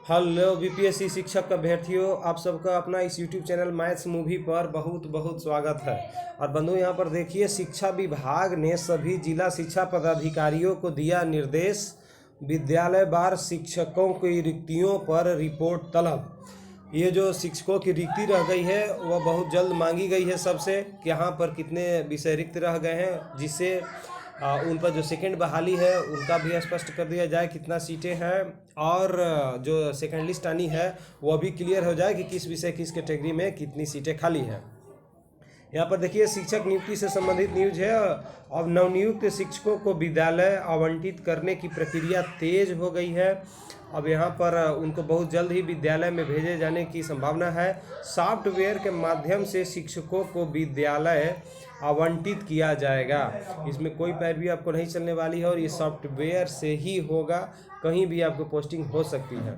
Hello BPSC शिक्षक अभ्यर्थियों, आप सबका अपना इस यूट्यूब चैनल मैथ्स मूवी पर बहुत बहुत स्वागत है। और बंधु यहाँ पर देखिए, शिक्षा विभाग ने सभी जिला शिक्षा पदाधिकारियों को दिया निर्देश, विद्यालय वार शिक्षकों की रिक्तियों पर रिपोर्ट तलब। ये जो शिक्षकों की रिक्ति रह गई है वह बहुत जल्द मांगी गई है सबसे कि यहाँ पर कितने विषय रिक्त रह गए हैं, जिससे उन पर जो सेकेंड बहाली है उनका भी स्पष्ट कर दिया जाए कितना सीटें हैं, और जो सेकेंड लिस्ट आनी है वह भी क्लियर हो जाए कि किस विषय किस कैटेगरी में कितनी सीटें खाली हैं। यहाँ पर देखिए, शिक्षक नियुक्ति से संबंधित न्यूज है। अब नवनियुक्त शिक्षकों को विद्यालय आवंटित करने की प्रक्रिया तेज हो गई है। अब यहाँ पर उनको बहुत जल्द ही विद्यालय में भेजे जाने की संभावना है। सॉफ्टवेयर के माध्यम से शिक्षकों को विद्यालय आवंटित किया जाएगा। इसमें कोई पैरवी आपको नहीं चलने वाली है और ये सॉफ्टवेयर से ही होगा, कहीं भी आपको पोस्टिंग हो सकती है।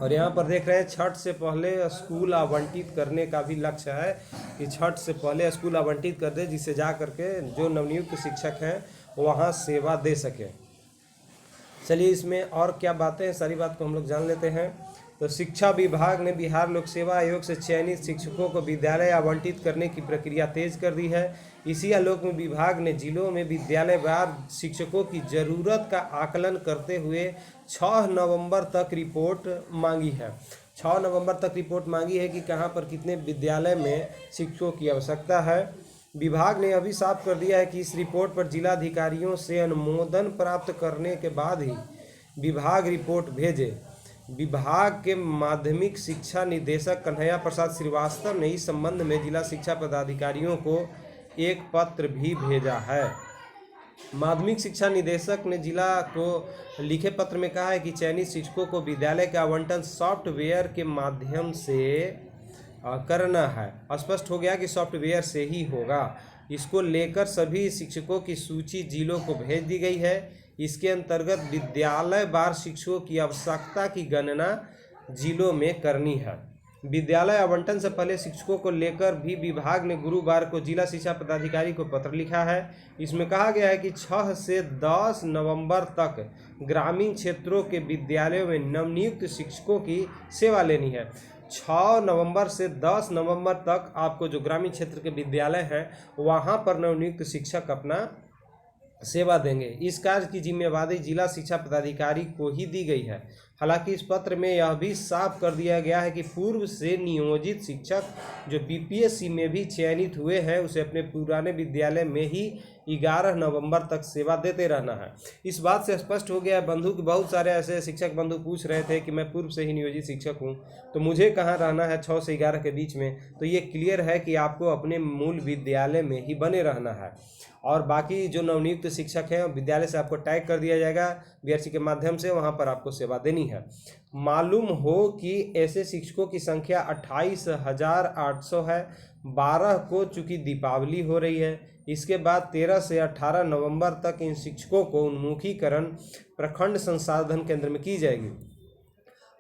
और यहाँ पर देख रहे हैं, छठ से पहले स्कूल आवंटित करने का भी लक्ष्य है कि छठ से पहले स्कूल आवंटित कर दे, जिससे जा करके जो नवनियुक्त शिक्षक हैं वहाँ सेवा दे सके। चलिए, इसमें और क्या बातें हैं सारी बात को हम लोग जान लेते हैं। तो शिक्षा विभाग ने बिहार लोक सेवा आयोग से चयनित शिक्षकों को विद्यालय आवंटित करने की प्रक्रिया तेज कर दी है। इसी आलोक में विभाग ने जिलों में विद्यालयवार शिक्षकों की ज़रूरत का आकलन करते हुए 6 नवंबर तक रिपोर्ट मांगी है। 6 नवंबर तक रिपोर्ट मांगी है कि कहाँ पर कितने विद्यालय में शिक्षकों की आवश्यकता है। विभाग ने अभी साफ कर दिया है कि इस रिपोर्ट पर जिलाधिकारियों से अनुमोदन प्राप्त करने के बाद ही विभाग रिपोर्ट भेजे। विभाग के माध्यमिक शिक्षा निदेशक कन्हैया प्रसाद श्रीवास्तव ने इस संबंध में जिला शिक्षा पदाधिकारियों को एक पत्र भी भेजा है। माध्यमिक शिक्षा निदेशक ने जिला को लिखे पत्र में कहा है कि चयनित शिक्षकों को विद्यालय का आवंटन सॉफ्टवेयर के माध्यम से करना है। स्पष्ट हो गया कि सॉफ्टवेयर से ही होगा। इसको लेकर सभी शिक्षकों की सूची जिलों को भेज दी गई है। इसके अंतर्गत विद्यालय वार शिक्षकों की आवश्यकता की गणना जिलों में करनी है। विद्यालय आवंटन से पहले शिक्षकों को लेकर भी विभाग ने गुरुवार को जिला शिक्षा पदाधिकारी को पत्र लिखा है। इसमें कहा गया है कि 6 से 10 नवंबर तक ग्रामीण क्षेत्रों के विद्यालयों में नवनियुक्त शिक्षकों की सेवा लेनी है। 6 नवंबर से 10 नवंबर तक आपको जो ग्रामीण क्षेत्र के विद्यालय हैं वहाँ पर नवनियुक्त शिक्षक अपना सेवा देंगे। इस कार्य की जिम्मेवारी जिला शिक्षा पदाधिकारी को ही दी गई है। हालांकि इस पत्र में यह भी साफ कर दिया गया है कि पूर्व से नियोजित शिक्षक जो बीपीएससी में भी चयनित हुए हैं उसे अपने पुराने विद्यालय में ही 11 नवंबर तक सेवा देते रहना है। इस बात से स्पष्ट हो गया है बंधु कि बहुत सारे ऐसे शिक्षक बंधु पूछ रहे थे कि मैं पूर्व से ही नियोजित शिक्षक हूं तो मुझे कहाँ रहना है 6 से 11 के बीच में। तो ये क्लियर है कि आपको अपने मूल विद्यालय में ही बने रहना है। और बाकी जो नवनियुक्त शिक्षक हैं विद्यालय से आपको टैग कर दिया जाएगा बीआरसी के माध्यम से, वहाँ पर आपको सेवा देनी है। मालूम हो कि ऐसे शिक्षकों की संख्या 28,800 है। 12 को चूँकि दीपावली हो रही है, इसके बाद 13 से 18 नवंबर तक इन शिक्षकों को उन्मुखीकरण प्रखंड संसाधन केंद्र में की जाएगी।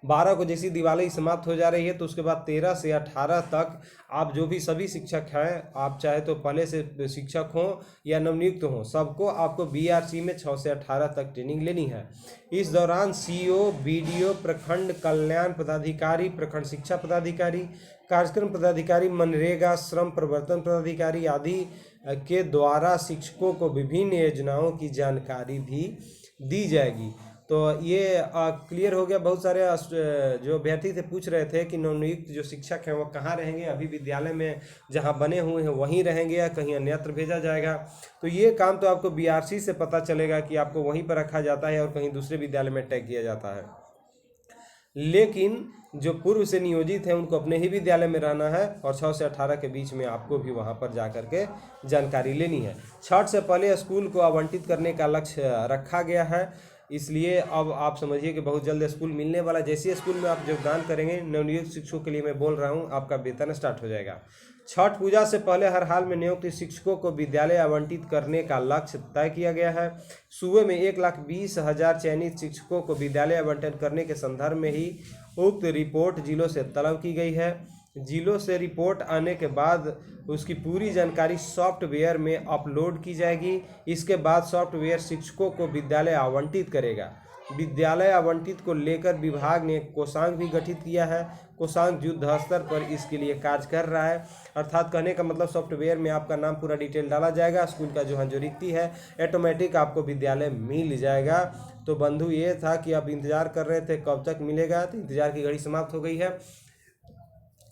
12 को जैसी दिवाली समाप्त हो जा रही है तो उसके बाद 13 से 18 तक आप जो भी सभी शिक्षक हैं, आप चाहे तो पहले से शिक्षक हों या नवनियुक्त हों, सबको आपको बीआरसी में 6 से 18 तक ट्रेनिंग लेनी है। इस दौरान सीओ, बीडीओ, प्रखंड कल्याण पदाधिकारी, प्रखंड शिक्षा पदाधिकारी, कार्यक्रम पदाधिकारी, मनरेगा, श्रम प्रवर्तन पदाधिकारी आदि के द्वारा शिक्षकों को विभिन्न योजनाओं की जानकारी भी दी जाएगी। तो ये क्लियर हो गया। बहुत सारे जो अभ्यर्थी थे पूछ रहे थे कि नवनियुक्त जो शिक्षक हैं वो कहाँ रहेंगे, अभी विद्यालय में जहाँ बने हुए हैं वहीं रहेंगे या कहीं अन्यत्र भेजा जाएगा। तो ये काम तो आपको बीआरसी से पता चलेगा कि आपको वहीं पर रखा जाता है और कहीं दूसरे विद्यालय में टैग किया जाता है। लेकिन जो पूर्व से नियोजित हैं उनको अपने ही विद्यालय में रहना है और 6 से 18 के बीच में आपको भी वहां पर जा करके जानकारी लेनी है। छठ से पहले स्कूल को आवंटित करने का लक्ष्य रखा गया है, इसलिए अब आप समझिए कि बहुत जल्द स्कूल मिलने वाला। जैसे स्कूल में आप योगदान करेंगे, नवनियुक्त शिक्षकों के लिए मैं बोल रहा हूँ, आपका वेतन स्टार्ट हो जाएगा। छठ पूजा से पहले हर हाल में नियुक्त शिक्षकों को विद्यालय आवंटित करने का लक्ष्य तय किया गया है। सूबे में 1,20,000 चयनित शिक्षकों को विद्यालय आवंटन करने के संदर्भ में ही उक्त रिपोर्ट जिलों से तलब की गई है। जिलों से रिपोर्ट आने के बाद उसकी पूरी जानकारी सॉफ्टवेयर में अपलोड की जाएगी। इसके बाद सॉफ्टवेयर शिक्षकों को विद्यालय आवंटित करेगा। विद्यालय आवंटित को लेकर विभाग ने एक कोषांग भी गठित किया है। कोषांग युद्ध स्तर पर इसके लिए कार्य कर रहा है। अर्थात कहने का मतलब सॉफ्टवेयर में आपका नाम पूरा डिटेल डाला जाएगा, स्कूल का जो रिक्ति है ऑटोमेटिक आपको विद्यालय मिल जाएगा। तो बंधु ये था कि आप इंतजार कर रहे थे कब तक मिलेगा, तो इंतजार की घड़ी समाप्त हो गई है।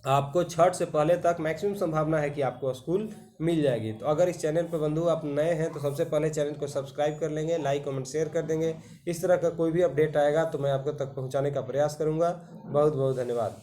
आपको छठ से पहले तक मैक्सिमम संभावना है कि आपको स्कूल मिल जाएगी। तो अगर इस चैनल पर बंधु आप नए हैं तो सबसे पहले चैनल को सब्सक्राइब कर लेंगे, लाइक कमेंट शेयर कर देंगे। इस तरह का कोई भी अपडेट आएगा तो मैं आपको तक पहुंचाने का प्रयास करूंगा। बहुत बहुत धन्यवाद।